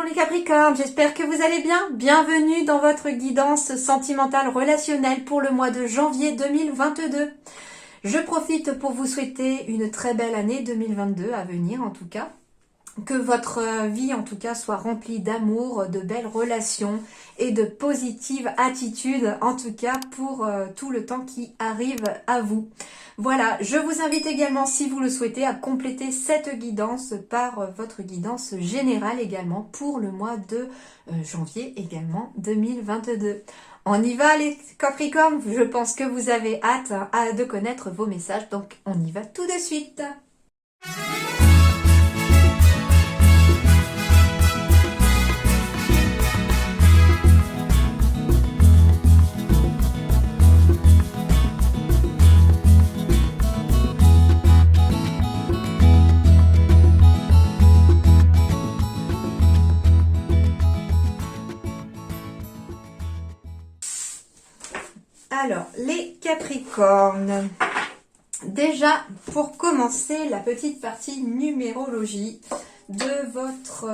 Bonjour les Capricornes, j'espère que vous allez bien. Bienvenue dans votre guidance sentimentale relationnelle pour le mois de janvier 2022. Je profite pour vous souhaiter une très belle année 2022 à venir en tout cas. Que votre vie en tout cas soit remplie d'amour, de belles relations et de positives attitudes en tout cas pour tout le temps qui arrive à vous. Voilà, je vous invite également si vous le souhaitez à compléter cette guidance par votre guidance générale également pour le mois de janvier également 2022. On y va les Capricornes, je pense que vous avez hâte de connaître vos messages, donc on y va tout de suite. Alors, les Capricornes, déjà pour commencer la petite partie numérologie de votre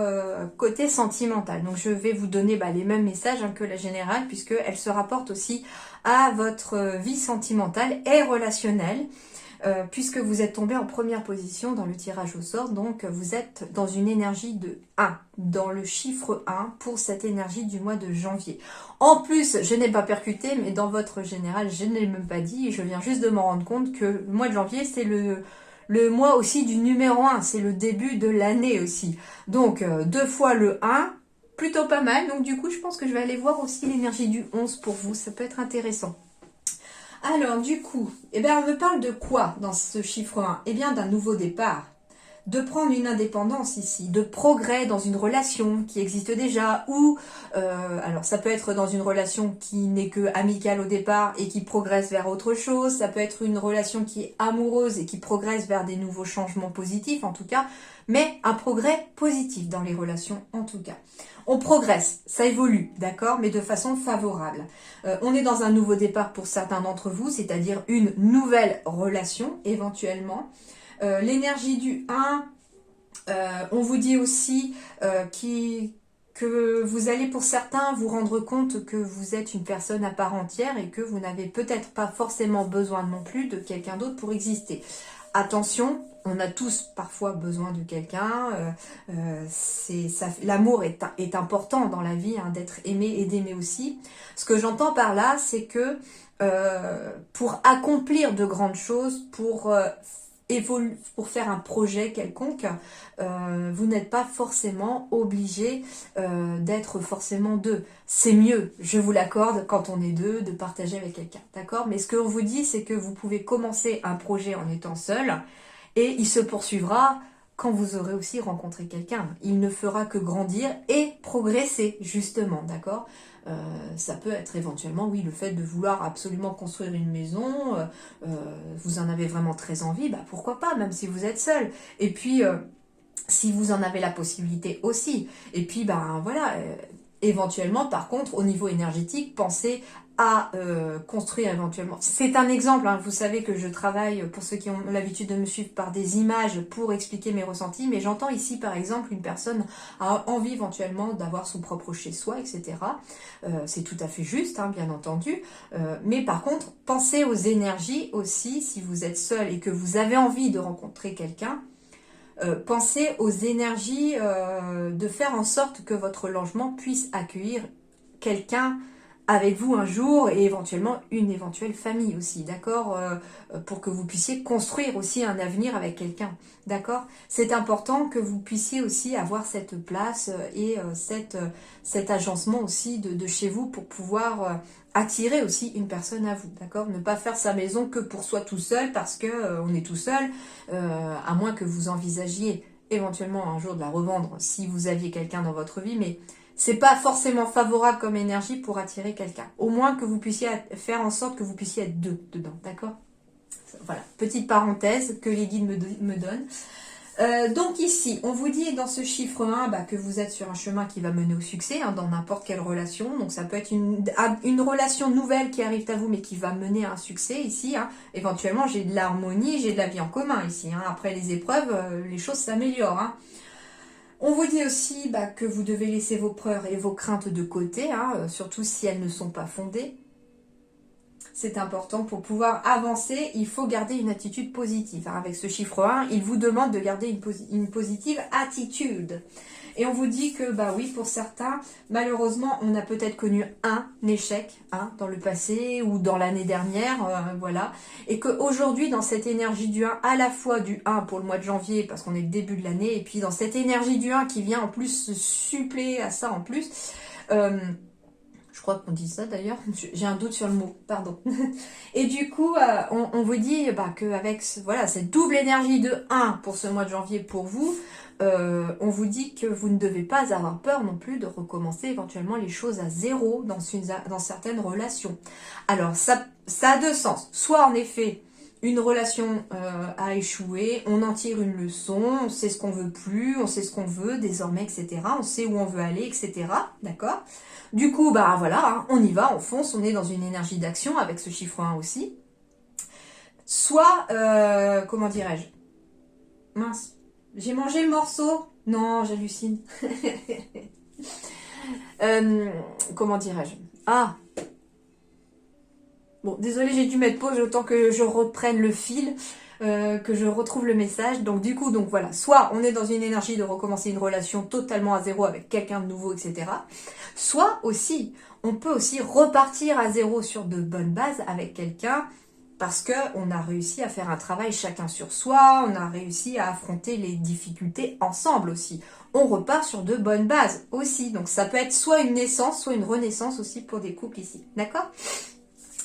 côté sentimental. Donc je vais vous donner les mêmes messages que la générale puisqu'elle se rapporte aussi à votre vie sentimentale et relationnelle. Puisque vous êtes tombé en première position dans le tirage au sort, donc vous êtes dans une énergie de 1, dans le chiffre 1 pour cette énergie du mois de janvier. En plus, je n'ai pas percuté, mais dans votre général, je ne l'ai même pas dit, et je viens juste de m'en rendre compte que le mois de janvier, c'est le mois aussi du numéro 1, c'est le début de l'année aussi. Donc, 2 fois le 1, plutôt pas mal, donc du coup, je pense que je vais aller voir aussi l'énergie du 11 pour vous, ça peut être intéressant. Alors, du coup, on me parle de quoi dans ce chiffre 1? D'un nouveau départ, de prendre une indépendance ici, de progrès dans une relation qui existe déjà, ou, alors ça peut être dans une relation qui n'est que amicale au départ et qui progresse vers autre chose, ça peut être une relation qui est amoureuse et qui progresse vers des nouveaux changements positifs en tout cas, mais un progrès positif dans les relations en tout cas. On progresse, ça évolue, d'accord, mais de façon favorable. On est dans un nouveau départ pour certains d'entre vous, c'est-à-dire une nouvelle relation éventuellement. L'énergie du 1, on vous dit aussi que vous allez pour certains vous rendre compte que vous êtes une personne à part entière et que vous n'avez peut-être pas forcément besoin non plus de quelqu'un d'autre pour exister. Attention, on a tous parfois besoin de quelqu'un, l'amour est important dans la vie, d'être aimé et d'aimer aussi. Ce que j'entends par là, c'est que pour accomplir de grandes choses, pour faire un projet quelconque, vous n'êtes pas forcément obligé d'être forcément deux. C'est mieux, je vous l'accorde, quand on est deux, de partager avec quelqu'un, d'accord? Mais ce qu'on vous dit, c'est que vous pouvez commencer un projet en étant seul, et il se poursuivra quand vous aurez aussi rencontré quelqu'un. Il ne fera que grandir et progresser, justement, d'accord? Ça peut être éventuellement, oui, le fait de vouloir absolument construire une maison, vous en avez vraiment très envie, pourquoi pas, même si vous êtes seul. Et puis, si vous en avez la possibilité aussi. Et puis, voilà, éventuellement, par contre, au niveau énergétique, pensez à construire éventuellement. C'est un exemple, vous savez que je travaille, pour ceux qui ont l'habitude de me suivre, par des images pour expliquer mes ressentis, mais j'entends ici par exemple une personne a envie éventuellement d'avoir son propre chez-soi, etc. C'est tout à fait juste, bien entendu, mais par contre, pensez aux énergies aussi, si vous êtes seul et que vous avez envie de rencontrer quelqu'un, pensez aux énergies de faire en sorte que votre logement puisse accueillir quelqu'un avec vous un jour et éventuellement une éventuelle famille aussi, d'accord, pour que vous puissiez construire aussi un avenir avec quelqu'un, d'accord. C'est important que vous puissiez aussi avoir cette place et cet agencement aussi de chez vous pour pouvoir attirer aussi une personne à vous, d'accord. Ne pas faire sa maison que pour soi tout seul parce que on est tout seul, à moins que vous envisagiez éventuellement un jour de la revendre si vous aviez quelqu'un dans votre vie, mais c'est pas forcément favorable comme énergie pour attirer quelqu'un. Au moins que vous puissiez faire en sorte que vous puissiez être deux dedans, d'accord? Voilà, petite parenthèse que les guides me donnent. Donc ici, on vous dit dans ce chiffre 1 que vous êtes sur un chemin qui va mener au succès dans n'importe quelle relation. Donc ça peut être une relation nouvelle qui arrive à vous mais qui va mener à un succès ici. Éventuellement, j'ai de l'harmonie, j'ai de la vie en commun ici. Après les épreuves, les choses s'améliorent. On vous dit aussi que vous devez laisser vos peurs et vos craintes de côté, hein, surtout si elles ne sont pas fondées. C'est important pour pouvoir avancer, il faut garder une attitude positive. Hein. Avec ce chiffre 1, il vous demande de garder une positive attitude. Et on vous dit que, oui, pour certains, malheureusement, on a peut-être connu un échec dans le passé ou dans l'année dernière, voilà. Et qu'aujourd'hui, dans cette énergie du 1, à la fois du 1 pour le mois de janvier, parce qu'on est le début de l'année, et puis dans cette énergie du 1 qui vient en plus se suppléer à ça en plus, je crois qu'on dit ça d'ailleurs, j'ai un doute sur le mot, pardon. Et du coup, on vous dit qu'avec cette double énergie de 1 pour ce mois de janvier pour vous, on vous dit que vous ne devez pas avoir peur non plus de recommencer éventuellement les choses à zéro dans certaines relations. Alors, ça a deux sens. Soit en effet, une relation a échoué, on en tire une leçon, on sait ce qu'on veut plus, on sait ce qu'on veut désormais, etc. On sait où on veut aller, etc. D'accord ? Du coup, voilà, hein, on y va, on fonce, on est dans une énergie d'action avec ce chiffre 1 aussi. Soit, comment dirais-je ? Mince, j'ai mangé le morceau ? Non, j'hallucine. Comment dirais-je ? Ah ! Bon, désolé, j'ai dû mettre pause autant que je reprenne le fil, que je retrouve le message. Donc du coup, voilà, soit on est dans une énergie de recommencer une relation totalement à zéro avec quelqu'un de nouveau, etc. Soit aussi, on peut aussi repartir à zéro sur de bonnes bases avec quelqu'un parce qu'on a réussi à faire un travail chacun sur soi, on a réussi à affronter les difficultés ensemble aussi. On repart sur de bonnes bases aussi. Donc ça peut être soit une naissance, soit une renaissance aussi pour des couples ici. D'accord ?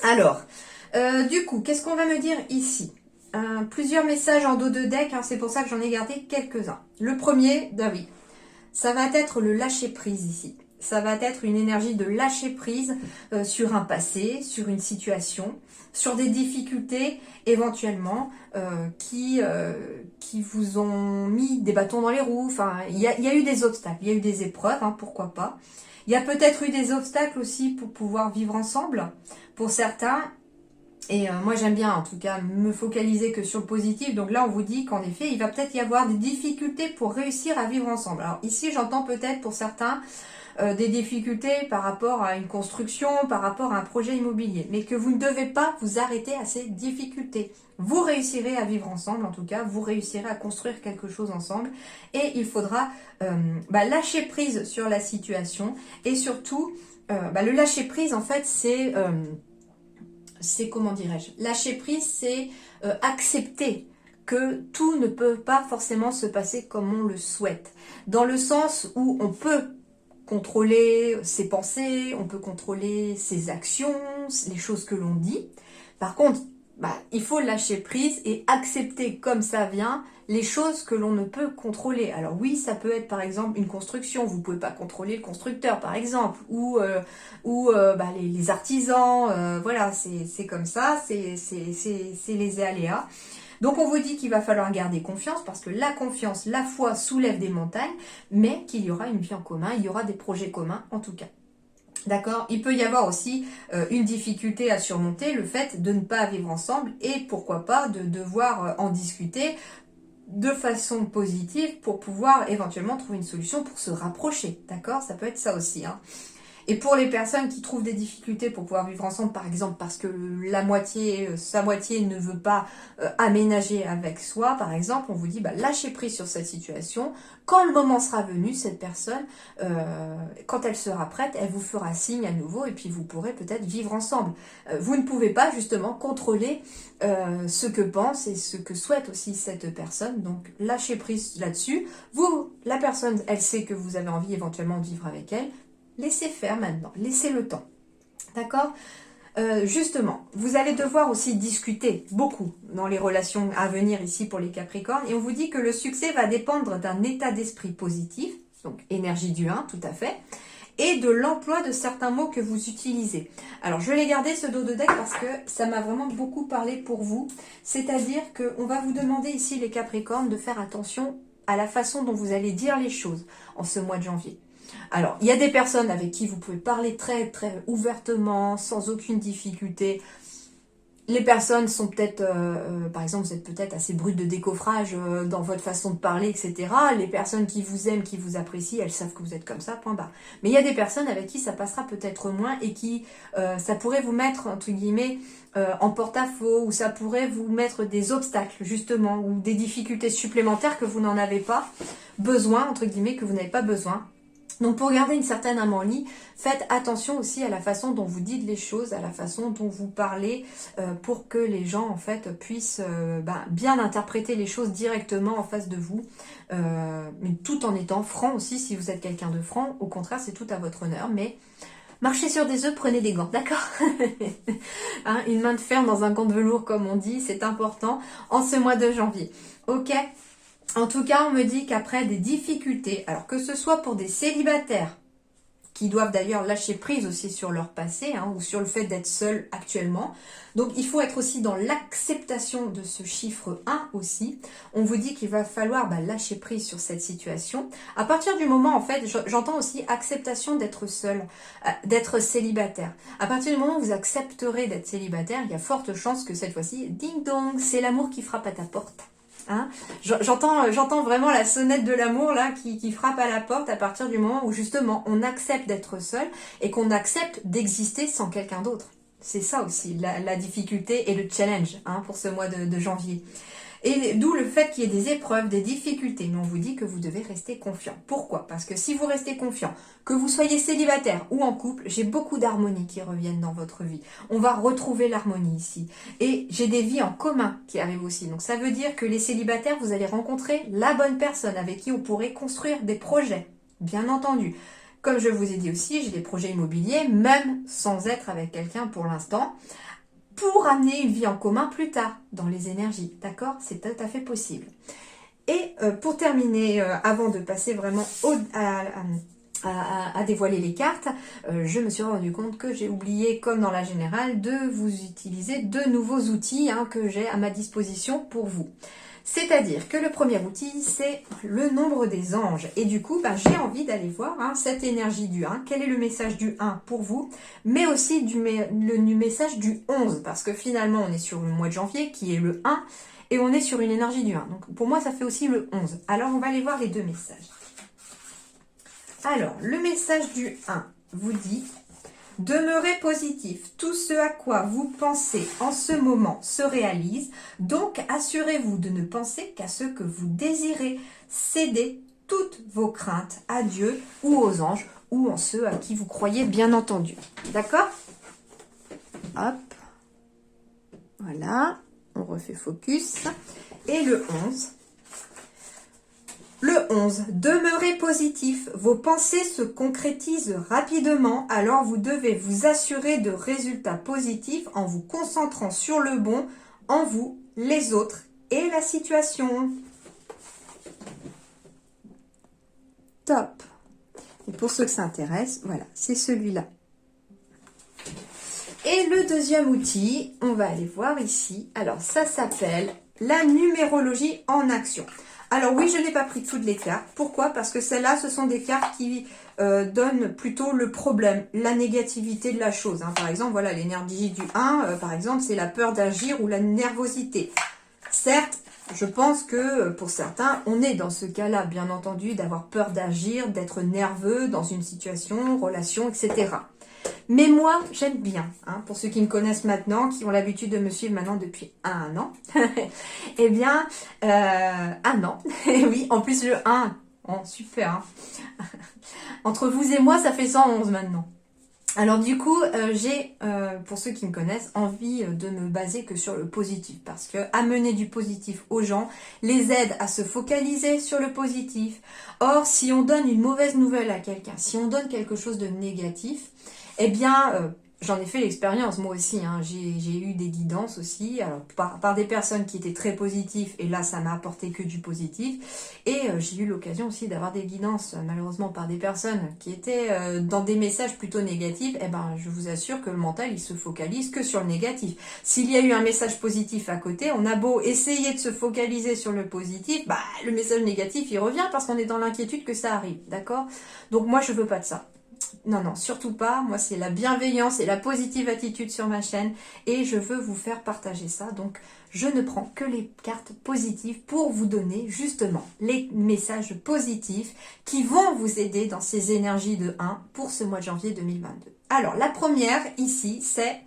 Alors, du coup, qu'est-ce qu'on va me dire ici ? Plusieurs messages en dos de deck, hein, c'est pour ça que j'en ai gardé quelques-uns. Le premier, oui, ça va être le lâcher-prise ici. Ça va être une énergie de lâcher-prise sur un passé, sur une situation, sur des difficultés éventuellement qui vous ont mis des bâtons dans les roues. Enfin, il y a eu des obstacles, il y a eu des épreuves, hein, pourquoi pas. Il y a peut-être eu des obstacles aussi pour pouvoir vivre ensemble, pour certains. Et moi j'aime bien en tout cas me focaliser que sur le positif. Donc là on vous dit qu'en effet il va peut-être y avoir des difficultés pour réussir à vivre ensemble. Alors ici j'entends peut-être pour certains des difficultés par rapport à une construction, par rapport à un projet immobilier. Mais que vous ne devez pas vous arrêter à ces difficultés. Vous réussirez à vivre ensemble en tout cas, vous réussirez à construire quelque chose ensemble. Et il faudra lâcher prise sur la situation. Et surtout, le lâcher prise en fait c'est comment dirais-je, lâcher prise, c'est accepter que tout ne peut pas forcément se passer comme on le souhaite. Dans le sens où on peut contrôler ses pensées, on peut contrôler ses actions, les choses que l'on dit. Par contre, il faut lâcher prise et accepter comme ça vient les choses que l'on ne peut contrôler. Alors oui, ça peut être par exemple une construction, vous ne pouvez pas contrôler le constructeur par exemple, ou les artisans, voilà, c'est comme ça, c'est les aléas. Donc on vous dit qu'il va falloir garder confiance parce que la confiance, la foi soulève des montagnes, mais qu'il y aura une vie en commun, il y aura des projets communs en tout cas. D'accord ? Il peut y avoir aussi une difficulté à surmonter, le fait de ne pas vivre ensemble et pourquoi pas de devoir en discuter de façon positive pour pouvoir éventuellement trouver une solution pour se rapprocher. D'accord ? Ça peut être ça aussi, hein. Et pour les personnes qui trouvent des difficultés pour pouvoir vivre ensemble, par exemple parce que sa moitié ne veut pas aménager avec soi, par exemple, on vous dit lâchez prise sur cette situation. Quand le moment sera venu, cette personne, quand elle sera prête, elle vous fera signe à nouveau et puis vous pourrez peut-être vivre ensemble. Vous ne pouvez pas justement contrôler ce que pense et ce que souhaite aussi cette personne. Donc lâchez prise là-dessus. La personne, elle sait que vous avez envie éventuellement de vivre avec elle. Laissez faire maintenant, laissez le temps. D'accord ? Justement, vous allez devoir aussi discuter beaucoup dans les relations à venir ici pour les Capricornes. Et on vous dit que le succès va dépendre d'un état d'esprit positif, donc énergie du 1, tout à fait, et de l'emploi de certains mots que vous utilisez. Alors, je l'ai gardé ce dos de deck parce que ça m'a vraiment beaucoup parlé pour vous. C'est-à-dire qu'on va vous demander ici, les Capricornes, de faire attention à la façon dont vous allez dire les choses en ce mois de janvier. Alors, il y a des personnes avec qui vous pouvez parler très très ouvertement, sans aucune difficulté. Les personnes sont peut-être, par exemple, vous êtes peut-être assez brut de décoffrage dans votre façon de parler, etc. Les personnes qui vous aiment, qui vous apprécient, elles savent que vous êtes comme ça, point barre. Mais il y a des personnes avec qui ça passera peut-être moins et qui, ça pourrait vous mettre, entre guillemets, en porte-à-faux, ou ça pourrait vous mettre des obstacles, justement, ou des difficultés supplémentaires que vous n'en avez pas besoin, entre guillemets, que vous n'avez pas besoin. Donc pour garder une certaine harmonie, faites attention aussi à la façon dont vous dites les choses, à la façon dont vous parlez, pour que les gens en fait puissent bien interpréter les choses directement en face de vous, mais tout en étant franc aussi si vous êtes quelqu'un de franc. Au contraire, c'est tout à votre honneur, mais marchez sur des œufs, prenez des gants, d'accord. Hein, une main de fer dans un gant de velours comme on dit, c'est important en ce mois de janvier. Ok. En tout cas, on me dit qu'après des difficultés, alors que ce soit pour des célibataires, qui doivent d'ailleurs lâcher prise aussi sur leur passé, ou sur le fait d'être seul actuellement. Donc il faut être aussi dans l'acceptation de ce chiffre 1 aussi. On vous dit qu'il va falloir lâcher prise sur cette situation. À partir du moment, en fait, j'entends aussi acceptation d'être seul, d'être célibataire. À partir du moment où vous accepterez d'être célibataire, il y a forte chance que cette fois-ci, ding dong, c'est l'amour qui frappe à ta porte. Hein, j'entends vraiment la sonnette de l'amour là qui frappe à la porte à partir du moment où justement on accepte d'être seul et qu'on accepte d'exister sans quelqu'un d'autre. C'est ça aussi la difficulté et le challenge pour ce mois de janvier. Et d'où le fait qu'il y ait des épreuves, des difficultés. Mais on vous dit que vous devez rester confiant. Pourquoi? Parce que si vous restez confiant, que vous soyez célibataire ou en couple, j'ai beaucoup d'harmonie qui reviennent dans votre vie. On va retrouver l'harmonie ici. Et j'ai des vies en commun qui arrivent aussi. Donc ça veut dire que les célibataires, vous allez rencontrer la bonne personne avec qui on pourrait construire des projets. Bien entendu. Comme je vous ai dit aussi, j'ai des projets immobiliers, même sans être avec quelqu'un pour l'instant, pour amener une vie en commun plus tard dans les énergies, d'accord? C'est tout à fait possible. Et pour terminer, avant de passer vraiment à dévoiler les cartes, je me suis rendu compte que j'ai oublié, comme dans la générale, de vous utiliser deux nouveaux outils que j'ai à ma disposition pour vous. C'est-à-dire que le premier outil, c'est le nombre des anges. Et du coup, j'ai envie d'aller voir cette énergie du 1. Quel est le message du 1 pour vous? Mais aussi le message du 11. Parce que finalement, on est sur le mois de janvier, qui est le 1. Et on est sur une énergie du 1. Donc pour moi, ça fait aussi le 11. Alors, on va aller voir les deux messages. Alors, le message du 1 vous dit... Demeurez positif, tout ce à quoi vous pensez en ce moment se réalise, donc assurez-vous de ne penser qu'à ce que vous désirez. Cédez toutes vos craintes à Dieu ou aux anges ou en ceux à qui vous croyez bien entendu. D'accord? Hop. Voilà, on refait focus. Et le 11. Le 11, demeurez positif, vos pensées se concrétisent rapidement, alors vous devez vous assurer de résultats positifs en vous concentrant sur le bon, en vous, les autres et la situation. Top. Et pour ceux que ça intéresse, voilà, c'est celui-là. Et le deuxième outil, on va aller voir ici. Alors, ça s'appelle la numérologie en action. Alors oui, je n'ai pas pris toutes les cartes. Pourquoi? Parce que celles-là, ce sont des cartes qui donnent plutôt le problème, la négativité de la chose. Par exemple, voilà, l'énergie du 1, par exemple, c'est la peur d'agir ou la nervosité. Certes, je pense que pour certains, on est dans ce cas-là, bien entendu, d'avoir peur d'agir, d'être nerveux dans une situation, relation, etc. Mais moi, j'aime bien, pour ceux qui me connaissent maintenant, qui ont l'habitude de me suivre maintenant depuis un an, eh bien, un an, oui, en plus le 1, oh, super, entre vous et moi, ça fait 111 maintenant. Alors du coup, j'ai, pour ceux qui me connaissent, envie de me baser que sur le positif, parce que amener du positif aux gens les aide à se focaliser sur le positif. Or, si on donne une mauvaise nouvelle à quelqu'un, si on donne quelque chose de négatif, eh bien, j'en ai fait l'expérience, moi aussi, j'ai eu des guidances aussi, alors, par des personnes qui étaient très positives, et là, ça m'a apporté que du positif, et j'ai eu l'occasion aussi d'avoir des guidances, malheureusement, par des personnes qui étaient dans des messages plutôt négatifs, eh ben, je vous assure que le mental, il se focalise que sur le négatif. S'il y a eu un message positif à côté, on a beau essayer de se focaliser sur le positif, le message négatif, il revient parce qu'on est dans l'inquiétude que ça arrive, d'accord? Donc moi, je veux pas de ça. Non, non, surtout pas. Moi, c'est la bienveillance et la positive attitude sur ma chaîne et je veux vous faire partager ça. Donc, je ne prends que les cartes positives pour vous donner justement les messages positifs qui vont vous aider dans ces énergies de 1 pour ce mois de janvier 2022. Alors, la première ici, c'est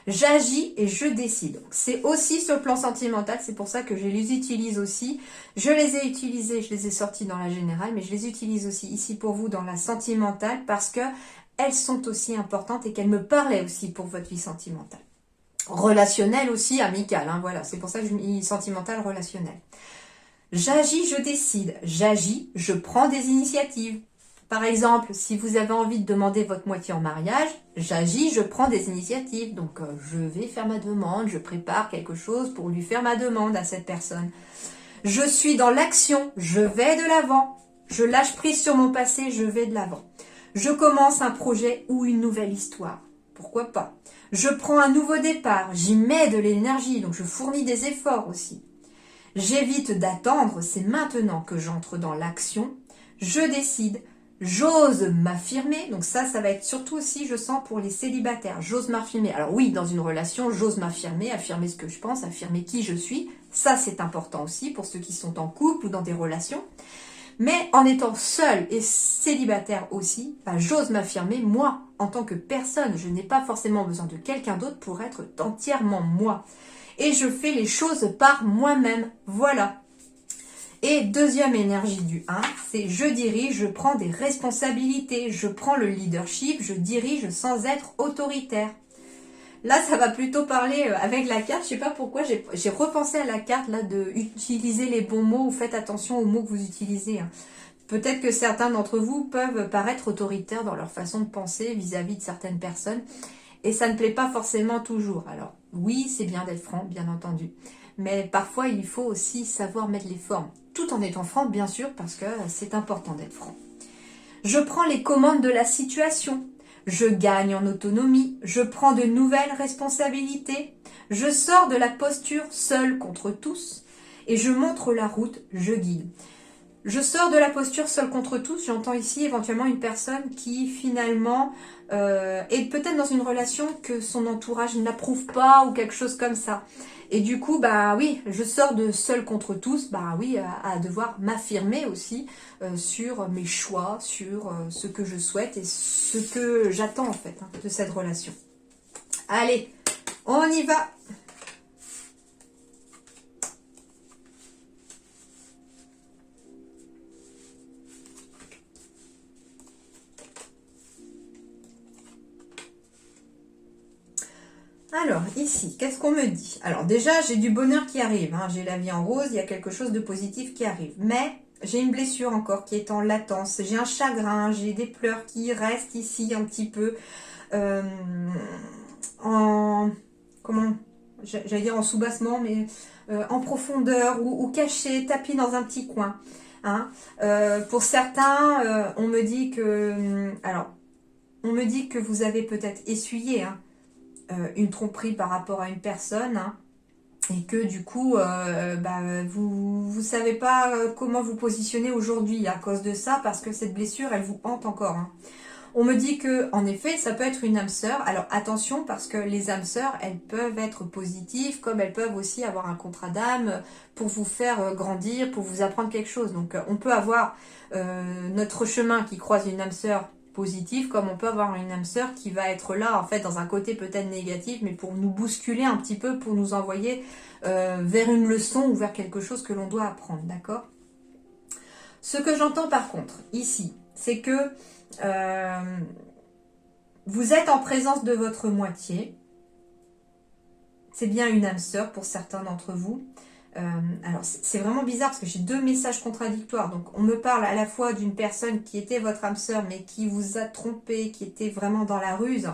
j'agis et je décide. C'est aussi sur le plan sentimental, c'est pour ça que je les utilise aussi. Je les ai utilisés, je les ai sortis dans la générale, mais je les utilise aussi ici pour vous dans la sentimentale parce que elles sont aussi importantes et qu'elles me parlaient aussi pour votre vie sentimentale. Relationnelle aussi, amicale, hein, voilà, c'est pour ça que je mis sentimentale, relationnelle. J'agis, je décide. J'agis, je prends des initiatives. Par exemple, si vous avez envie de demander votre moitié en mariage, j'agis, je prends des initiatives. Donc, je vais faire ma demande, je prépare quelque chose pour lui faire ma demande à cette personne. Je suis dans l'action, je vais de l'avant. Je lâche prise sur mon passé, je vais de l'avant. Je commence un projet ou une nouvelle histoire. Pourquoi pas? Je prends un nouveau départ, j'y mets de l'énergie, donc je fournis des efforts aussi. J'évite d'attendre, c'est maintenant que j'entre dans l'action. Je décide. J'ose m'affirmer, donc ça va être surtout aussi, je sens, pour les célibataires. J'ose m'affirmer. Alors oui, dans une relation, j'ose m'affirmer, affirmer ce que je pense, affirmer qui je suis. Ça, c'est important aussi pour ceux qui sont en couple ou dans des relations. Mais en étant seule et célibataire aussi, j'ose m'affirmer, moi, en tant que personne. Je n'ai pas forcément besoin de quelqu'un d'autre pour être entièrement moi. Et je fais les choses par moi-même. Voilà. Et deuxième énergie du 1, c'est je dirige, je prends des responsabilités, je prends le leadership, je dirige sans être autoritaire. Là, ça va plutôt parler avec la carte. Je sais pas pourquoi, j'ai repensé à la carte là de utiliser les bons mots ou faites attention aux mots que vous utilisez. Hein. Peut-être que certains d'entre vous peuvent paraître autoritaires dans leur façon de penser vis-à-vis de certaines personnes. Et ça ne plaît pas forcément toujours. Alors oui, c'est bien d'être franc, bien entendu. Mais parfois, il faut aussi savoir mettre les formes. Tout en étant franc, bien sûr, parce que c'est important d'être franc. Je prends les commandes de la situation. Je gagne en autonomie. Je prends de nouvelles responsabilités. Je sors de la posture seule contre tous. Et je montre la route, je guide. Je sors de la posture seule contre tous. J'entends ici éventuellement une personne qui finalement est peut-être dans une relation que son entourage n'approuve pas ou quelque chose comme ça. Et du coup, bah oui, je sors de seule contre tous, bah oui, à devoir m'affirmer aussi sur mes choix, sur ce que je souhaite et ce que j'attends en fait de cette relation. Allez, on y va! Alors, ici, qu'est-ce qu'on me dit? Alors déjà, j'ai du bonheur qui arrive, hein. J'ai la vie en rose, il y a quelque chose de positif qui arrive. Mais j'ai une blessure encore qui est en latence, j'ai un chagrin, j'ai des pleurs qui restent ici un petit peu j'allais dire en sous-bassement, mais en profondeur ou caché, tapis dans un petit coin. Hein. Pour certains, on me dit que... on me dit que vous avez peut-être essuyé... Hein, une tromperie par rapport à une personne hein, et que du coup vous savez pas comment vous positionner aujourd'hui à cause de ça parce que cette blessure elle vous hante encore. Hein. On me dit que en effet ça peut être une âme sœur. Alors attention parce que les âmes sœurs elles peuvent être positives comme elles peuvent aussi avoir un contrat d'âme pour vous faire grandir, pour vous apprendre quelque chose. Donc on peut avoir notre chemin qui croise une âme sœur positive, comme on peut avoir une âme sœur qui va être là en fait dans un côté peut-être négatif, mais pour nous bousculer un petit peu, pour nous envoyer vers une leçon ou vers quelque chose que l'on doit apprendre, d'accord? Ce que j'entends par contre ici, c'est que vous êtes en présence de votre moitié. C'est bien une âme sœur pour certains d'entre vous. Alors c'est vraiment bizarre parce que j'ai deux messages contradictoires. Donc on me parle à la fois d'une personne qui était votre âme sœur mais qui vous a trompé, qui était vraiment dans la ruse.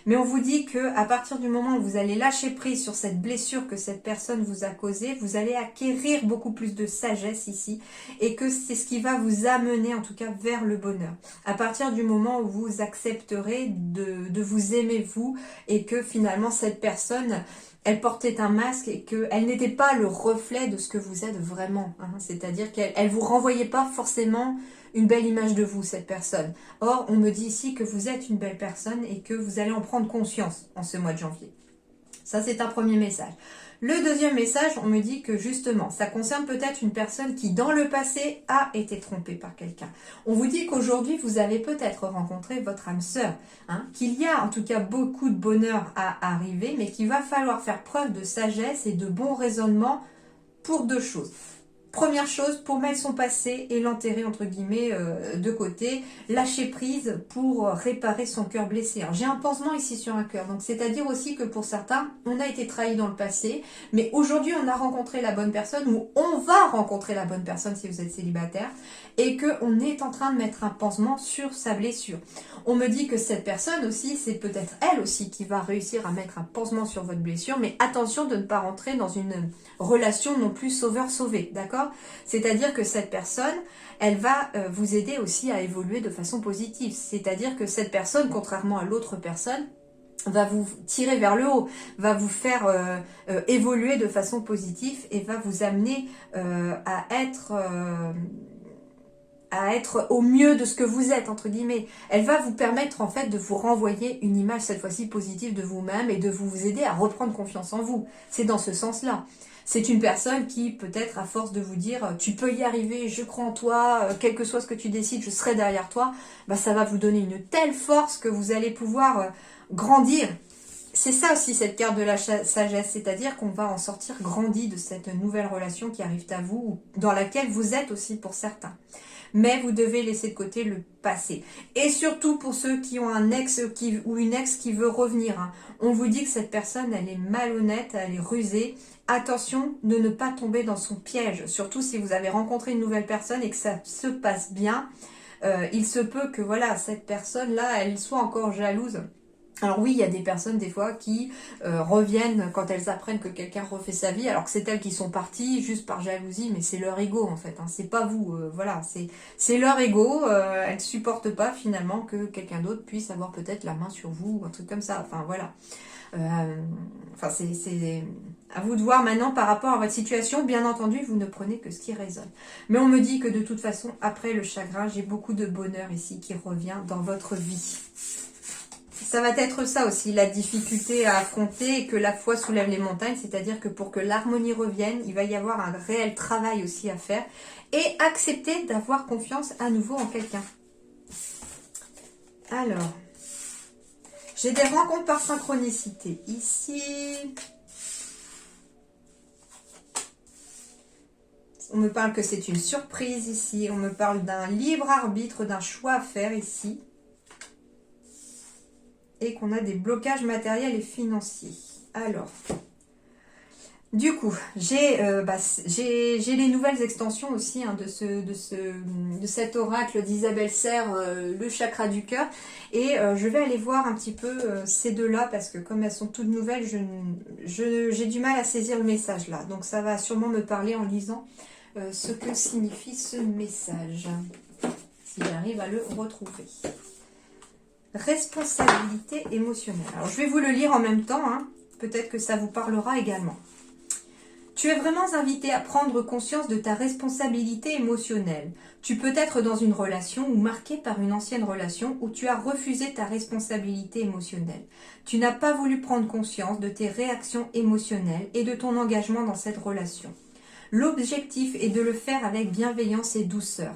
Mais on vous dit que à partir du moment où vous allez lâcher prise sur cette blessure que cette personne vous a causée, vous allez acquérir beaucoup plus de sagesse ici et que c'est ce qui va vous amener en tout cas vers le bonheur. À partir du moment où vous accepterez de vous aimer vous et que finalement cette personne elle portait un masque et qu'elle n'était pas le reflet de ce que vous êtes vraiment. Hein. C'est-à-dire qu'elle vous renvoyait pas forcément une belle image de vous, cette personne. Or, on me dit ici que vous êtes une belle personne et que vous allez en prendre conscience en ce mois de janvier. Ça, c'est un premier message. Le deuxième message, on me dit que justement, ça concerne peut-être une personne qui, dans le passé, a été trompée par quelqu'un. On vous dit qu'aujourd'hui, vous avez peut-être rencontré votre âme sœur, hein, qu'il y a en tout cas beaucoup de bonheur à arriver, mais qu'il va falloir faire preuve de sagesse et de bon raisonnement pour deux choses. Première chose, pour mettre son passé et l'enterrer entre guillemets de côté, lâcher prise pour réparer son cœur blessé. Alors, j'ai un pansement ici sur un cœur, donc c'est-à-dire aussi que pour certains, on a été trahi dans le passé, mais aujourd'hui on a rencontré la bonne personne ou on va rencontrer la bonne personne si vous êtes célibataire et qu'on est en train de mettre un pansement sur sa blessure. On me dit que cette personne aussi, c'est peut-être elle aussi qui va réussir à mettre un pansement sur votre blessure, mais attention de ne pas rentrer dans une relation non plus sauveur-sauvé, d'accord ? C'est-à-dire que cette personne, elle va vous aider aussi à évoluer de façon positive. C'est-à-dire que cette personne, contrairement à l'autre personne, va vous tirer vers le haut, va vous faire évoluer de façon positive et va vous amener à être au mieux de ce que vous êtes, entre guillemets. Elle va vous permettre en fait de vous renvoyer une image cette fois-ci positive de vous-même et de vous aider à reprendre confiance en vous. C'est dans ce sens-là. C'est une personne qui, peut-être, à force de vous dire « tu peux y arriver, je crois en toi, quel que soit ce que tu décides, je serai derrière toi », bah, ça va vous donner une telle force que vous allez pouvoir grandir. C'est ça aussi cette carte de la sagesse, c'est-à-dire qu'on va en sortir grandi de cette nouvelle relation qui arrive à vous, dans laquelle vous êtes aussi pour certains. Mais vous devez laisser de côté le passé. Et surtout pour ceux qui ont un ex ou une ex qui veut revenir. Hein. On vous dit que cette personne, elle est malhonnête, elle est rusée. Attention de ne pas tomber dans son piège. Surtout si vous avez rencontré une nouvelle personne et que ça se passe bien. Il se peut que voilà, cette personne-là, elle soit encore jalouse. Alors oui, il y a des personnes des fois qui reviennent quand elles apprennent que quelqu'un refait sa vie, alors que c'est elles qui sont parties juste par jalousie, mais c'est leur ego en fait, hein, c'est pas vous, voilà, c'est leur ego, elles supportent pas finalement que quelqu'un d'autre puisse avoir peut-être la main sur vous, ou un truc comme ça, enfin voilà. Enfin c'est à vous de voir maintenant par rapport à votre situation, bien entendu vous ne prenez que ce qui résonne. Mais on me dit que de toute façon, après le chagrin, j'ai beaucoup de bonheur ici qui revient dans votre vie. Ça va être ça aussi, la difficulté à affronter et que la foi soulève les montagnes, c'est-à-dire que pour que l'harmonie revienne, il va y avoir un réel travail aussi à faire et accepter d'avoir confiance à nouveau en quelqu'un. Alors, j'ai des rencontres par synchronicité ici. On me parle que c'est une surprise ici, on me parle d'un libre arbitre, d'un choix à faire ici. Et qu'on a des blocages matériels et financiers. Alors, du coup, j'ai les nouvelles extensions aussi hein, de cet oracle d'Isabelle Serre, le chakra du cœur. Et je vais aller voir un petit peu ces deux-là parce que comme elles sont toutes nouvelles, j'ai du mal à saisir le message là. Donc ça va sûrement me parler en lisant ce que signifie ce message. Si j'arrive à le retrouver. Responsabilité émotionnelle. Alors, je vais vous le lire en même temps. Hein. Peut-être que ça vous parlera également. Tu es vraiment invité à prendre conscience de ta responsabilité émotionnelle. Tu peux être dans une relation ou marqué par une ancienne relation où tu as refusé ta responsabilité émotionnelle. Tu n'as pas voulu prendre conscience de tes réactions émotionnelles et de ton engagement dans cette relation. L'objectif est de le faire avec bienveillance et douceur.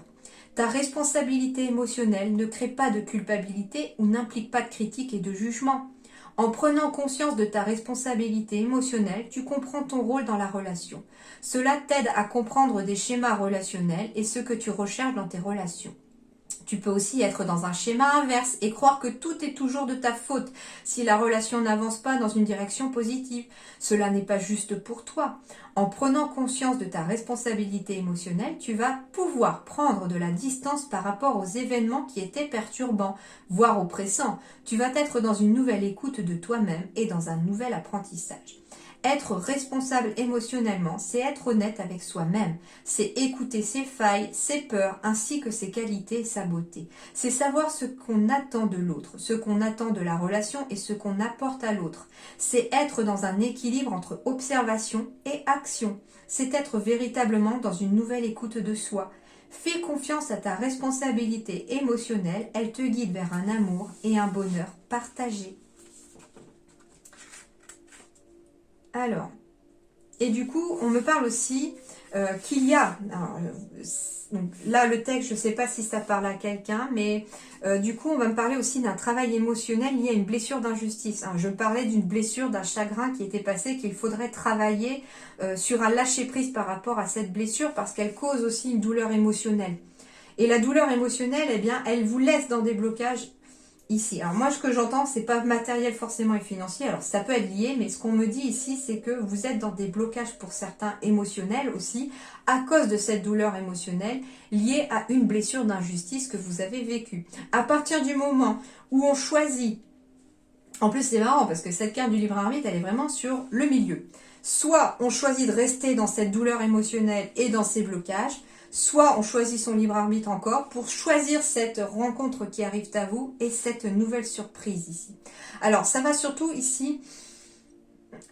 Ta responsabilité émotionnelle ne crée pas de culpabilité ou n'implique pas de critique et de jugement. En prenant conscience de ta responsabilité émotionnelle, tu comprends ton rôle dans la relation. Cela t'aide à comprendre des schémas relationnels et ce que tu recherches dans tes relations. Tu peux aussi être dans un schéma inverse et croire que tout est toujours de ta faute si la relation n'avance pas dans une direction positive. Cela n'est pas juste pour toi. En prenant conscience de ta responsabilité émotionnelle, tu vas pouvoir prendre de la distance par rapport aux événements qui étaient perturbants, voire oppressants. Tu vas être dans une nouvelle écoute de toi-même et dans un nouvel apprentissage. Être responsable émotionnellement, c'est être honnête avec soi-même. C'est écouter ses failles, ses peurs, ainsi que ses qualités et sa beauté. C'est savoir ce qu'on attend de l'autre, ce qu'on attend de la relation et ce qu'on apporte à l'autre. C'est être dans un équilibre entre observation et action. C'est être véritablement dans une nouvelle écoute de soi. Fais confiance à ta responsabilité émotionnelle, elle te guide vers un amour et un bonheur partagé. Alors, et du coup, on me parle aussi qu'il y a, alors, donc là le texte, je ne sais pas si ça parle à quelqu'un, mais du coup on va me parler aussi d'un travail émotionnel lié à une blessure d'injustice. Je parlais d'une blessure, d'un chagrin qui était passé, qu'il faudrait travailler sur un lâcher-prise par rapport à cette blessure, parce qu'elle cause aussi une douleur émotionnelle. Et la douleur émotionnelle, eh bien, elle vous laisse dans des blocages ici. Alors moi, ce que j'entends, c'est pas matériel forcément et financier. Alors ça peut être lié, mais ce qu'on me dit ici, c'est que vous êtes dans des blocages pour certains émotionnels aussi, à cause de cette douleur émotionnelle liée à une blessure d'injustice que vous avez vécue. À partir du moment où on choisit, en plus c'est marrant parce que cette carte du libre arbitre, elle est vraiment sur le milieu. Soit on choisit de rester dans cette douleur émotionnelle et dans ces blocages, soit on choisit son libre arbitre encore pour choisir cette rencontre qui arrive à vous et cette nouvelle surprise ici. Alors, ça va surtout ici...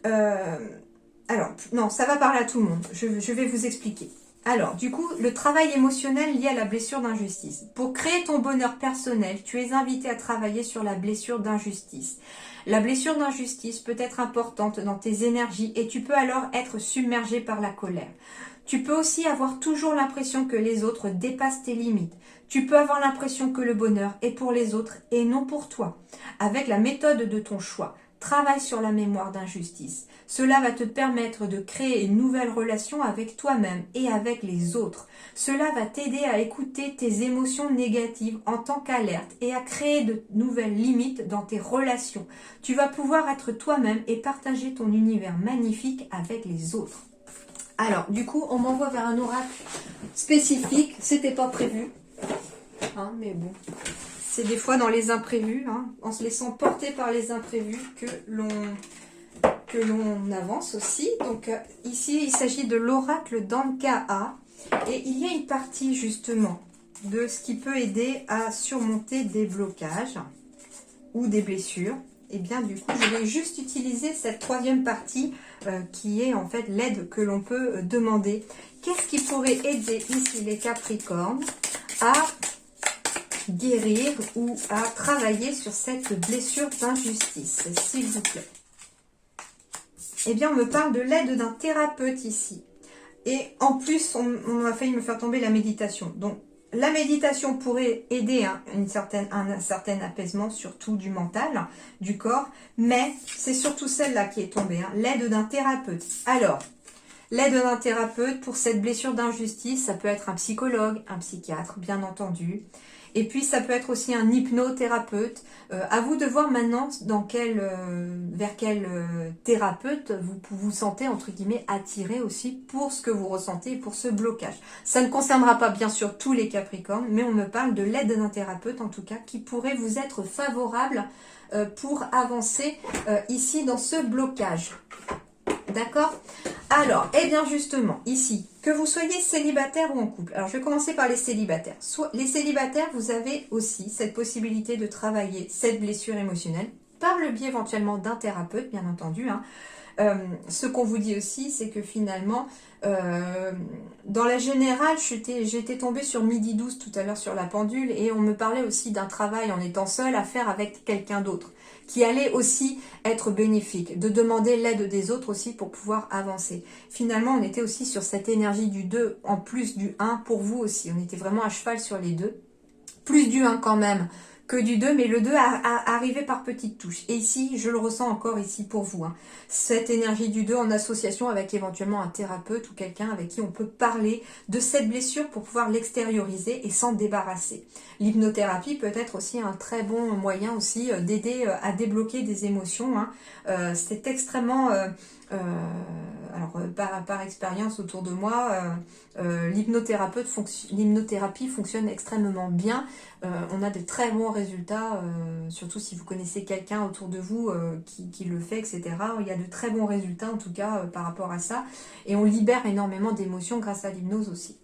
alors, non, ça va parler à tout le monde. Je vais vous expliquer. Alors, du coup, le travail émotionnel lié à la blessure d'injustice. Pour créer ton bonheur personnel, tu es invité à travailler sur la blessure d'injustice. La blessure d'injustice peut être importante dans tes énergies et tu peux alors être submergé par la colère. Tu peux aussi avoir toujours l'impression que les autres dépassent tes limites. Tu peux avoir l'impression que le bonheur est pour les autres et non pour toi. Avec la méthode de ton choix, travaille sur la mémoire d'injustice. Cela va te permettre de créer une nouvelle relation avec toi-même et avec les autres. Cela va t'aider à écouter tes émotions négatives en tant qu'alerte et à créer de nouvelles limites dans tes relations. Tu vas pouvoir être toi-même et partager ton univers magnifique avec les autres. Alors, du coup, on m'envoie vers un oracle spécifique. C'était pas prévu. Mais bon, c'est des fois dans les imprévus, en se laissant porter par les imprévus que l'on avance aussi. Donc, ici, il s'agit de l'oracle d'Ankaa. Et il y a une partie, justement, de ce qui peut aider à surmonter des blocages ou des blessures. Et bien, du coup, je vais juste utiliser cette troisième partie qui est en fait l'aide que l'on peut demander. Qu'est-ce qui pourrait aider ici les Capricornes à guérir ou à travailler sur cette blessure d'injustice, s'il vous plaît? Eh bien, on me parle de l'aide d'un thérapeute ici. Et en plus, on a failli me faire tomber la méditation. Donc, la méditation pourrait aider un certain apaisement, surtout du mental, du corps, mais c'est surtout celle-là qui est tombée, l'aide d'un thérapeute. Alors, l'aide d'un thérapeute pour cette blessure d'injustice, ça peut être un psychologue, un psychiatre, bien entendu. Et puis, ça peut être aussi un hypnothérapeute. À vous de voir maintenant vers quel thérapeute vous vous sentez, entre guillemets, attiré aussi pour ce que vous ressentez et pour ce blocage. Ça ne concernera pas, bien sûr, tous les Capricornes, mais on me parle de l'aide d'un thérapeute, en tout cas, qui pourrait vous être favorable pour avancer ici dans ce blocage. D'accord? Alors, eh bien justement, ici, que vous soyez célibataire ou en couple. Alors, je vais commencer par les célibataires. Les célibataires, vous avez aussi cette possibilité de travailler cette blessure émotionnelle par le biais éventuellement d'un thérapeute, bien entendu. Ce qu'on vous dit aussi, c'est que finalement, dans la générale, j'étais tombée sur midi 12 tout à l'heure sur la pendule et on me parlait aussi d'un travail en étant seul à faire avec quelqu'un d'autre qui allait aussi être bénéfique, de demander l'aide des autres aussi pour pouvoir avancer. Finalement, on était aussi sur cette énergie du 2 en plus du 1 pour vous aussi. On était vraiment à cheval sur les deux. Plus du 1 quand même que du 2, mais le 2 arrivé par petites touches. Et ici, je le ressens encore ici pour vous. Cette énergie du 2 en association avec éventuellement un thérapeute ou quelqu'un avec qui on peut parler de cette blessure pour pouvoir l'extérioriser et s'en débarrasser. L'hypnothérapie peut être aussi un très bon moyen aussi d'aider à débloquer des émotions. C'est extrêmement Par expérience autour de moi, l'hypnothérapie fonctionne extrêmement bien. On a de très bons résultats, surtout si vous connaissez quelqu'un autour de vous qui le fait, etc. Il y a de très bons résultats en tout cas par rapport à ça. Et on libère énormément d'émotions grâce à l'hypnose aussi.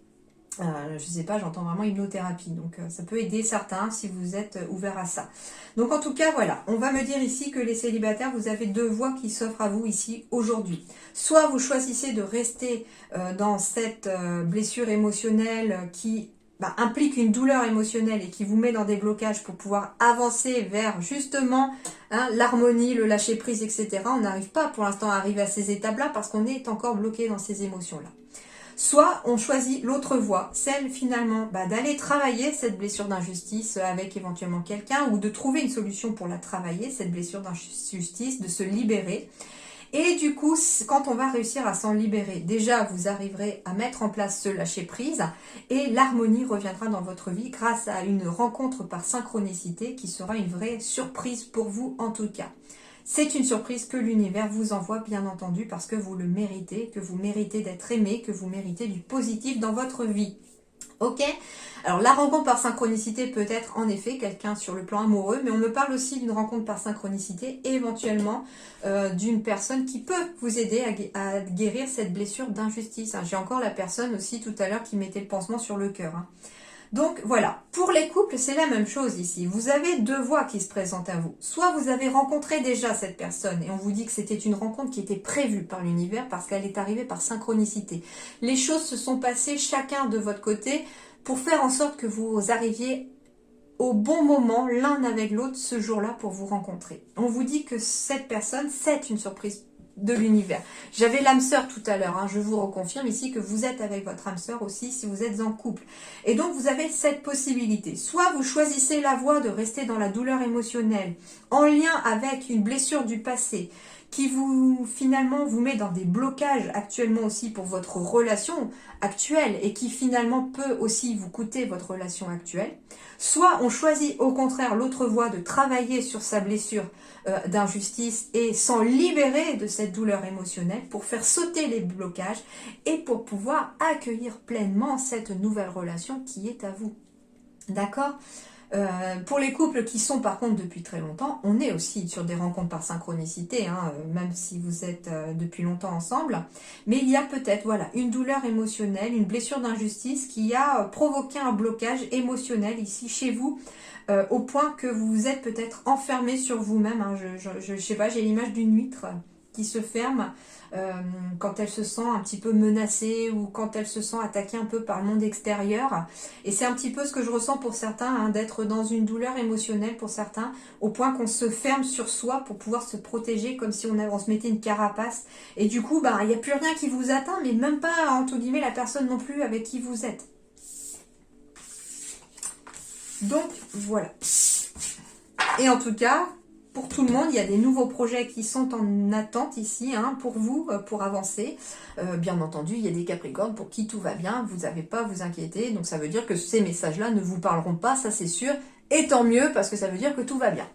Je sais pas, j'entends vraiment hypnothérapie, donc ça peut aider certains si vous êtes ouvert à ça. Donc en tout cas, voilà, on va me dire ici que les célibataires, vous avez deux voies qui s'offrent à vous ici aujourd'hui. Soit vous choisissez de rester dans cette blessure émotionnelle qui implique une douleur émotionnelle et qui vous met dans des blocages pour pouvoir avancer vers justement l'harmonie, le lâcher prise, etc. On n'arrive pas pour l'instant à arriver à ces étapes-là parce qu'on est encore bloqué dans ces émotions-là. Soit on choisit l'autre voie, celle finalement d'aller travailler cette blessure d'injustice avec éventuellement quelqu'un ou de trouver une solution pour la travailler, cette blessure d'injustice, de se libérer. Et du coup, quand on va réussir à s'en libérer, déjà vous arriverez à mettre en place ce lâcher prise et l'harmonie reviendra dans votre vie grâce à une rencontre par synchronicité qui sera une vraie surprise pour vous en tout cas. C'est une surprise que l'univers vous envoie, bien entendu, parce que vous le méritez, que vous méritez d'être aimé, que vous méritez du positif dans votre vie. Ok? Alors, la rencontre par synchronicité peut être, en effet, quelqu'un sur le plan amoureux, mais on me parle aussi d'une rencontre par synchronicité et éventuellement d'une personne qui peut vous aider à guérir cette blessure d'injustice. J'ai encore la personne aussi tout à l'heure qui mettait le pansement sur le cœur. Donc voilà, pour les couples, c'est la même chose ici. Vous avez deux voies qui se présentent à vous. Soit vous avez rencontré déjà cette personne et on vous dit que c'était une rencontre qui était prévue par l'univers parce qu'elle est arrivée par synchronicité. Les choses se sont passées chacun de votre côté pour faire en sorte que vous arriviez au bon moment l'un avec l'autre ce jour-là pour vous rencontrer. On vous dit que cette personne, c'est une surprise de l'univers. J'avais l'âme sœur tout à l'heure, je vous reconfirme ici que vous êtes avec votre âme sœur aussi si vous êtes en couple. Et donc vous avez cette possibilité. Soit vous choisissez la voie de rester dans la douleur émotionnelle en lien avec une blessure du passé qui finalement vous met dans des blocages actuellement aussi pour votre relation actuelle et qui finalement peut aussi vous coûter votre relation actuelle. Soit on choisit au contraire l'autre voie de travailler sur sa blessure d'injustice et s'en libérer de cette douleur émotionnelle pour faire sauter les blocages et pour pouvoir accueillir pleinement cette nouvelle relation qui est à vous. D'accord ? Pour les couples qui sont par contre depuis très longtemps, on est aussi sur des rencontres par synchronicité, même si vous êtes depuis longtemps ensemble, mais il y a peut-être une douleur émotionnelle, une blessure d'injustice qui a provoqué un blocage émotionnel ici chez vous, au point que vous vous êtes peut-être enfermé sur vous-même. Je sais pas, j'ai l'image d'une huître qui se ferme quand elle se sent un petit peu menacée ou quand elle se sent attaquée un peu par le monde extérieur. Et c'est un petit peu ce que je ressens pour certains, d'être dans une douleur émotionnelle pour certains, au point qu'on se ferme sur soi pour pouvoir se protéger comme si on se mettait une carapace. Et du coup, il n'y a plus rien qui vous atteint, mais même pas, entre guillemets, la personne non plus avec qui vous êtes. Donc, voilà. Et en tout cas, pour tout le monde, il y a des nouveaux projets qui sont en attente ici pour vous, pour avancer. Bien entendu, il y a des Capricornes pour qui tout va bien, vous n'avez pas à vous inquiéter. Donc ça veut dire que ces messages-là ne vous parleront pas, ça c'est sûr. Et tant mieux, parce que ça veut dire que tout va bien.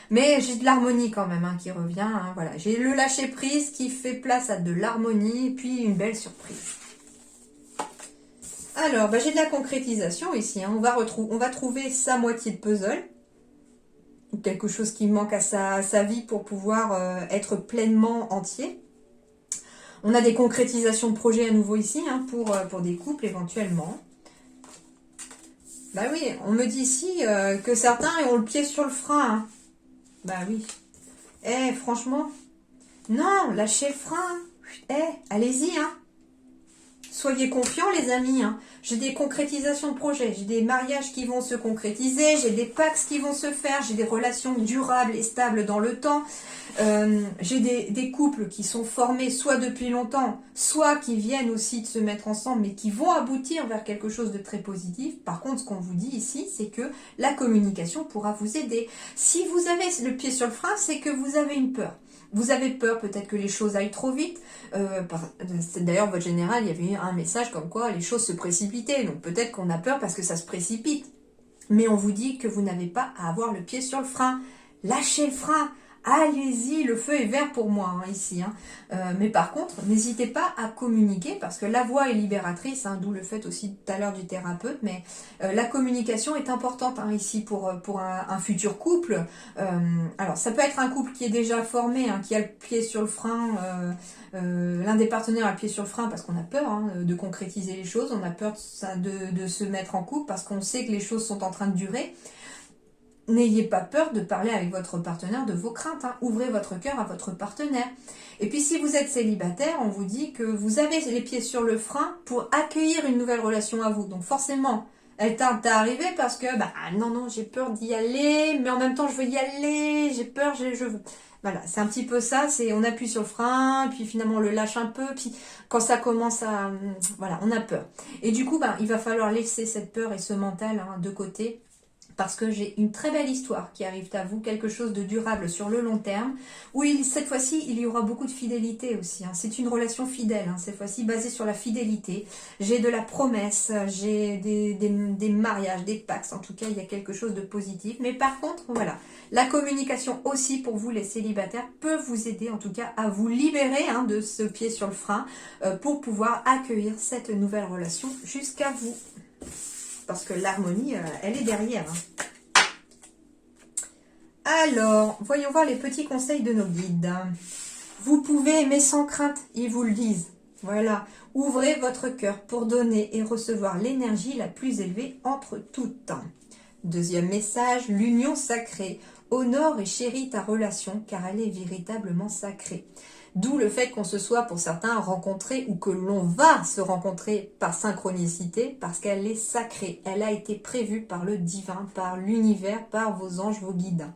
Mais j'ai de l'harmonie quand même qui revient. Voilà. J'ai le lâcher-prise qui fait place à de l'harmonie, puis une belle surprise. Alors, j'ai de la concrétisation ici. On va trouver sa moitié de puzzle. Quelque chose qui manque à sa vie pour pouvoir être pleinement entier. On a des concrétisations de projets à nouveau ici, pour des couples éventuellement. Oui, on me dit ici que certains ont le pied sur le frein. Oui. Franchement, non, lâchez le frein. Allez-y, Soyez confiants les amis, J'ai des concrétisations de projets, j'ai des mariages qui vont se concrétiser, j'ai des pactes qui vont se faire, j'ai des relations durables et stables dans le temps. J'ai des couples qui sont formés soit depuis longtemps, soit qui viennent aussi de se mettre ensemble, mais qui vont aboutir vers quelque chose de très positif. Par contre, ce qu'on vous dit ici, c'est que la communication pourra vous aider. Si vous avez le pied sur le frein, c'est que vous avez une peur. Vous avez peur peut-être que les choses aillent trop vite. D'ailleurs, votre général, il y avait eu un message comme quoi les choses se précipitaient. Donc peut-être qu'on a peur parce que ça se précipite. Mais on vous dit que vous n'avez pas à avoir le pied sur le frein. Lâchez le frein. allez-y, le feu est vert pour moi hein, ici. Hein. Mais par contre, n'hésitez pas à communiquer parce que la voix est libératrice, hein, d'où le fait aussi tout à l'heure du thérapeute, mais la communication est importante hein, ici pour un futur couple. Alors, ça peut être un couple qui est déjà formé, hein, qui a le pied sur le frein, l'un des partenaires a le pied sur le frein parce qu'on a peur hein, de concrétiser les choses, on a peur de se mettre en couple parce qu'on sait que les choses sont en train de durer. N'ayez pas peur de parler avec votre partenaire de vos craintes. Hein. Ouvrez votre cœur à votre partenaire. Et puis si vous êtes célibataire, on vous dit que vous avez les pieds sur le frein pour accueillir une nouvelle relation à vous. Donc forcément, elle tarde à arriver parce que non, j'ai peur d'y aller, mais en même temps je veux y aller, j'ai peur, je veux. Voilà, c'est un petit peu ça, c'est on appuie sur le frein, puis finalement on le lâche un peu, puis quand ça commence à... Voilà, on a peur. Et du coup, il va falloir laisser cette peur et ce mental hein, de côté. Parce que j'ai une très belle histoire qui arrive à vous, quelque chose de durable sur le long terme, où cette fois-ci, il y aura beaucoup de fidélité aussi. Hein. C'est une relation fidèle, hein, cette fois-ci basée sur la fidélité. J'ai de la promesse, j'ai des mariages, des pactes, en tout cas, il y a quelque chose de positif. Mais par contre, voilà, la communication aussi pour vous, les célibataires, peut vous aider en tout cas à vous libérer hein, de ce pied sur le frein pour pouvoir accueillir cette nouvelle relation jusqu'à vous. Parce que l'harmonie, elle est derrière. Hein. Alors, voyons voir les petits conseils de nos guides. Vous pouvez aimer sans crainte, ils vous le disent. Voilà, ouvrez votre cœur pour donner et recevoir l'énergie la plus élevée entre toutes. Deuxième message, l'union sacrée. Honore et chéris ta relation car elle est véritablement sacrée. D'où le fait qu'on se soit pour certains rencontrés ou que l'on va se rencontrer par synchronicité parce qu'elle est sacrée. Elle a été prévue par le divin, par l'univers, par vos anges, vos guides.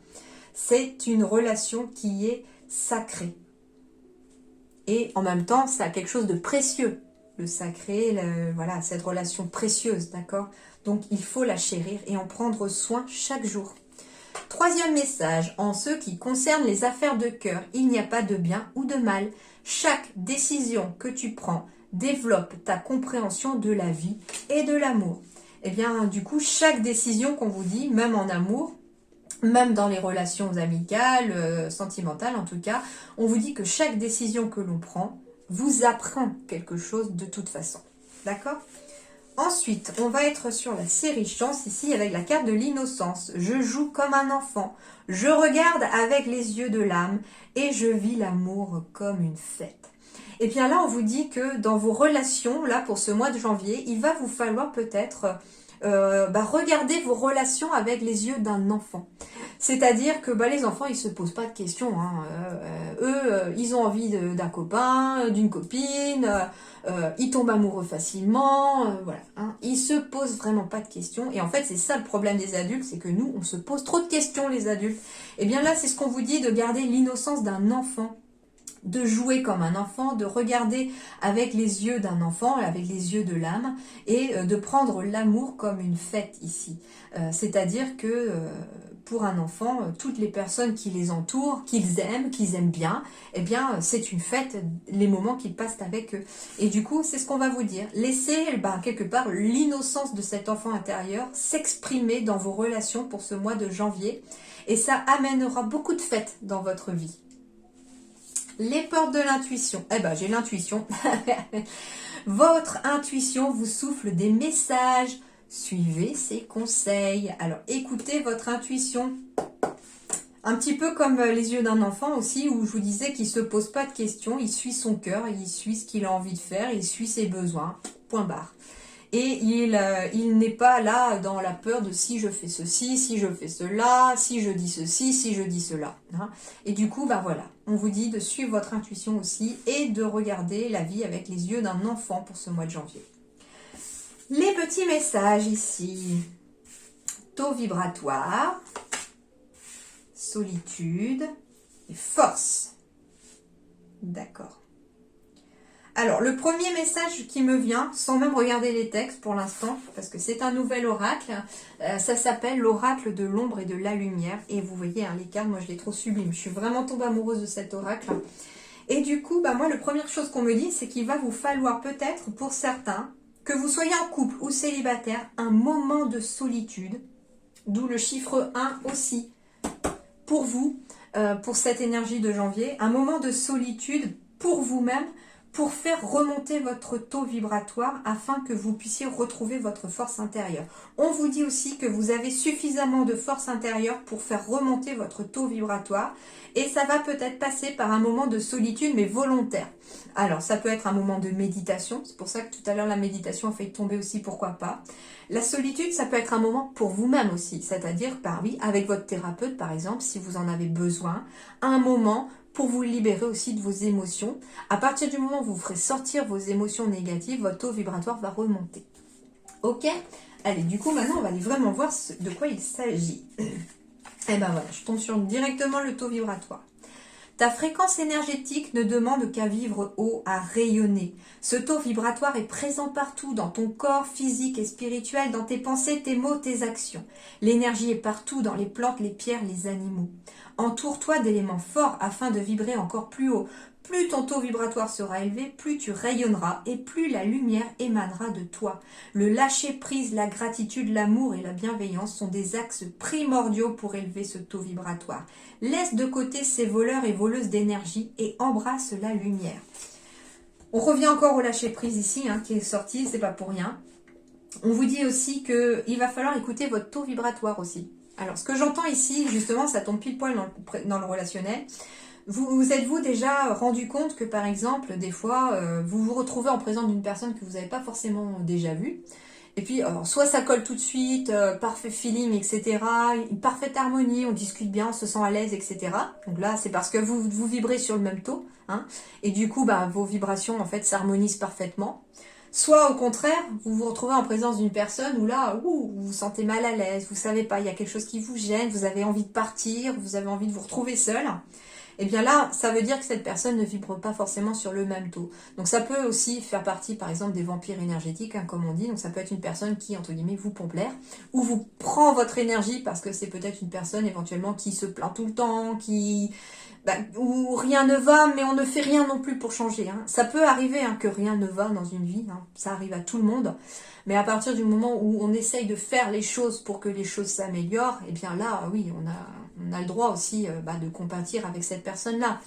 C'est une relation qui est sacrée. Et en même temps, ça a quelque chose de précieux. Le sacré, voilà, cette relation précieuse, d'accord? Donc il faut la chérir et en prendre soin chaque jour. Troisième message, en ce qui concerne les affaires de cœur, il n'y a pas de bien ou de mal. Chaque décision que tu prends développe ta compréhension de la vie et de l'amour. Et bien, du coup, chaque décision qu'on vous dit, même en amour, même dans les relations amicales, sentimentales en tout cas, on vous dit que chaque décision que l'on prend vous apprend quelque chose de toute façon. D'accord ? Ensuite, on va être sur la série chance ici avec la carte de l'innocence. Je joue comme un enfant, je regarde avec les yeux de l'âme et je vis l'amour comme une fête. Et bien là, on vous dit que dans vos relations, là pour ce mois de janvier, il va vous falloir peut-être regarder vos relations avec les yeux d'un enfant. C'est-à-dire que les enfants, ils se posent pas de questions. Hein. Eux, ils ont envie d'un copain, d'une copine, ils tombent amoureux facilement, voilà. Hein. Ils se posent vraiment pas de questions. Et en fait, c'est ça le problème des adultes, c'est que nous, on se pose trop de questions, les adultes. Et bien là, c'est ce qu'on vous dit, de garder l'innocence d'un enfant, de jouer comme un enfant, de regarder avec les yeux d'un enfant, avec les yeux de l'âme, et de prendre l'amour comme une fête ici. C'est-à-dire que pour un enfant, toutes les personnes qui les entourent, qu'ils aiment bien, eh bien c'est une fête, les moments qu'ils passent avec eux. Et du coup, c'est ce qu'on va vous dire. Laissez quelque part l'innocence de cet enfant intérieur s'exprimer dans vos relations pour ce mois de janvier, et ça amènera beaucoup de fêtes dans votre vie. Les portes de l'intuition. Eh ben, j'ai l'intuition. Votre intuition vous souffle des messages. Suivez ses conseils. Alors, écoutez votre intuition. Un petit peu comme les yeux d'un enfant aussi, où je vous disais qu'il ne se pose pas de questions. Il suit son cœur, il suit ce qu'il a envie de faire, il suit ses besoins. Point barre. Et il n'est pas là dans la peur de si je fais ceci, si je fais cela, si je dis ceci, si je dis cela. Hein. Et du coup, voilà, on vous dit de suivre votre intuition aussi et de regarder la vie avec les yeux d'un enfant pour ce mois de janvier. Les petits messages ici. Taux vibratoire, solitude et force. D'accord. Alors, le premier message qui me vient, sans même regarder les textes pour l'instant, parce que c'est un nouvel oracle, ça s'appelle l'oracle de l'ombre et de la lumière. Et vous voyez, les cartes, moi je les trouve sublimes. Je suis vraiment tombée amoureuse de cet oracle. Et du coup, moi, la première chose qu'on me dit, c'est qu'il va vous falloir peut-être, pour certains, que vous soyez en couple ou célibataire, un moment de solitude, d'où le chiffre 1 aussi, pour vous. pour cette énergie de janvier, un moment de solitude pour vous-même, pour faire remonter votre taux vibratoire afin que vous puissiez retrouver votre force intérieure. On vous dit aussi que vous avez suffisamment de force intérieure pour faire remonter votre taux vibratoire et ça va peut-être passer par un moment de solitude mais volontaire. Alors ça peut être un moment de méditation, c'est pour ça que tout à l'heure la méditation a fait tomber aussi, pourquoi pas. La solitude, ça peut être un moment pour vous-même aussi, c'est-à-dire, oui, avec votre thérapeute par exemple, si vous en avez besoin, un moment pour vous libérer aussi de vos émotions. À partir du moment où vous ferez sortir vos émotions négatives, votre taux vibratoire va remonter. Ok? Allez, du coup, maintenant, on va aller vraiment voir de quoi il s'agit. Et ben voilà, je tombe sur directement le taux vibratoire. Ta fréquence énergétique ne demande qu'à vivre haut, à rayonner. Ce taux vibratoire est présent partout, dans ton corps physique et spirituel, dans tes pensées, tes mots, tes actions. L'énergie est partout, dans les plantes, les pierres, les animaux. Entoure-toi d'éléments forts afin de vibrer encore plus haut. Plus ton taux vibratoire sera élevé, plus tu rayonneras et plus la lumière émanera de toi. Le lâcher-prise, la gratitude, l'amour et la bienveillance sont des axes primordiaux pour élever ce taux vibratoire. Laisse de côté ces voleurs et voleuses d'énergie et embrasse la lumière. On revient encore au lâcher-prise ici, qui est sorti, c'est pas pour rien. On vous dit aussi qu'il va falloir écouter votre taux vibratoire aussi. Alors, ce que j'entends ici, justement, ça tombe pile poil dans le relationnel. Vous êtes-vous déjà rendu compte que, par exemple, des fois, vous vous retrouvez en présence d'une personne que vous n'avez pas forcément déjà vue. Et puis, alors, soit ça colle tout de suite, parfait feeling, etc. Une parfaite harmonie, on discute bien, on se sent à l'aise, etc. Donc là, c'est parce que vous vibrez sur le même taux. Et du coup, vos vibrations, en fait, s'harmonisent parfaitement. Soit au contraire, vous vous retrouvez en présence d'une personne où là, vous vous sentez mal à l'aise, vous savez pas, il y a quelque chose qui vous gêne, vous avez envie de partir, vous avez envie de vous retrouver seul. Et bien là, ça veut dire que cette personne ne vibre pas forcément sur le même taux. Donc ça peut aussi faire partie, par exemple, des vampires énergétiques, comme on dit. Donc ça peut être une personne qui, entre guillemets, vous pompe l'air, ou vous prend votre énergie parce que c'est peut-être une personne éventuellement qui se plaint tout le temps, où rien ne va, mais on ne fait rien non plus pour changer. Ça peut arriver que rien ne va dans une vie, ça arrive à tout le monde. Mais à partir du moment où on essaye de faire les choses pour que les choses s'améliorent, et bien là, oui, on a le droit aussi de compatir avec cette personne-là.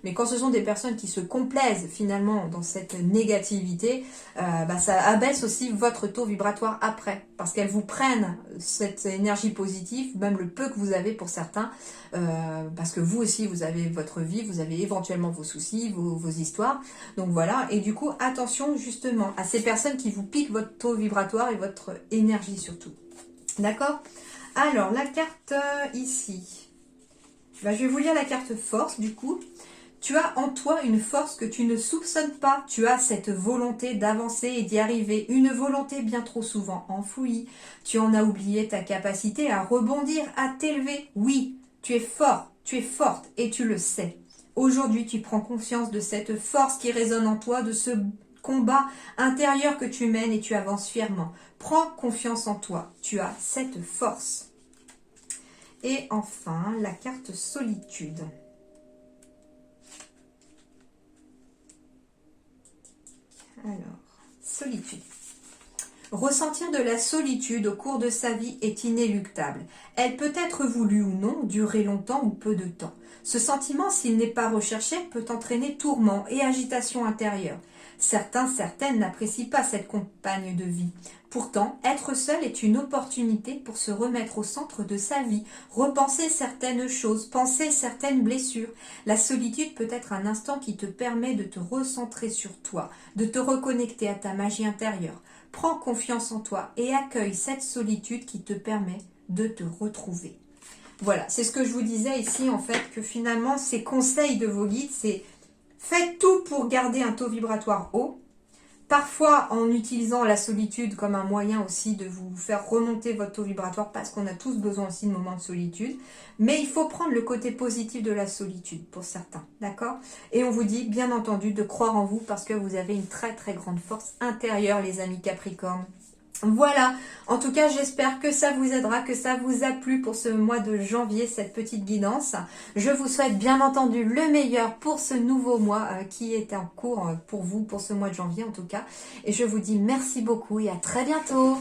Mais quand ce sont des personnes qui se complaisent finalement dans cette négativité, ça abaisse aussi votre taux vibratoire après. Parce qu'elles vous prennent cette énergie positive, même le peu que vous avez pour certains, parce que vous aussi, vous avez votre vie, vous avez éventuellement vos soucis, vos histoires. Donc voilà, et du coup, attention justement à ces personnes qui vous piquent votre taux vibratoire et votre énergie surtout. D'accord ? Alors, la carte ici. Je vais vous lire la carte force du coup. Tu as en toi une force que tu ne soupçonnes pas. Tu as cette volonté d'avancer et d'y arriver. Une volonté bien trop souvent enfouie. Tu en as oublié ta capacité à rebondir, à t'élever. Oui, tu es fort, tu es forte et tu le sais. Aujourd'hui, tu prends conscience de cette force qui résonne en toi, de ce combat intérieur que tu mènes et tu avances fièrement. Prends confiance en toi. Tu as cette force. Et enfin, la carte solitude. Alors, solitude. Ressentir de la solitude au cours de sa vie est inéluctable. Elle peut être voulue ou non, durer longtemps ou peu de temps. Ce sentiment, s'il n'est pas recherché, peut entraîner tourment et agitation intérieure. Certaines n'apprécient pas cette compagne de vie. Pourtant, être seul est une opportunité pour se remettre au centre de sa vie, repenser certaines choses, penser certaines blessures. La solitude peut être un instant qui te permet de te recentrer sur toi, de te reconnecter à ta magie intérieure. Prends confiance en toi et accueille cette solitude qui te permet de te retrouver. Voilà, c'est ce que je vous disais ici, en fait, que finalement, ces conseils de vos guides, c'est faites tout pour garder un taux vibratoire haut, parfois en utilisant la solitude comme un moyen aussi de vous faire remonter votre taux vibratoire, parce qu'on a tous besoin aussi de moments de solitude, mais il faut prendre le côté positif de la solitude pour certains, d'accord? Et on vous dit, bien entendu, de croire en vous, parce que vous avez une très très grande force intérieure, les amis Capricorne. Voilà, en tout cas j'espère que ça vous aidera, que ça vous a plu pour ce mois de janvier, cette petite guidance. Je vous souhaite bien entendu le meilleur pour ce nouveau mois qui est en cours pour vous, pour ce mois de janvier en tout cas. Et je vous dis merci beaucoup et à très bientôt.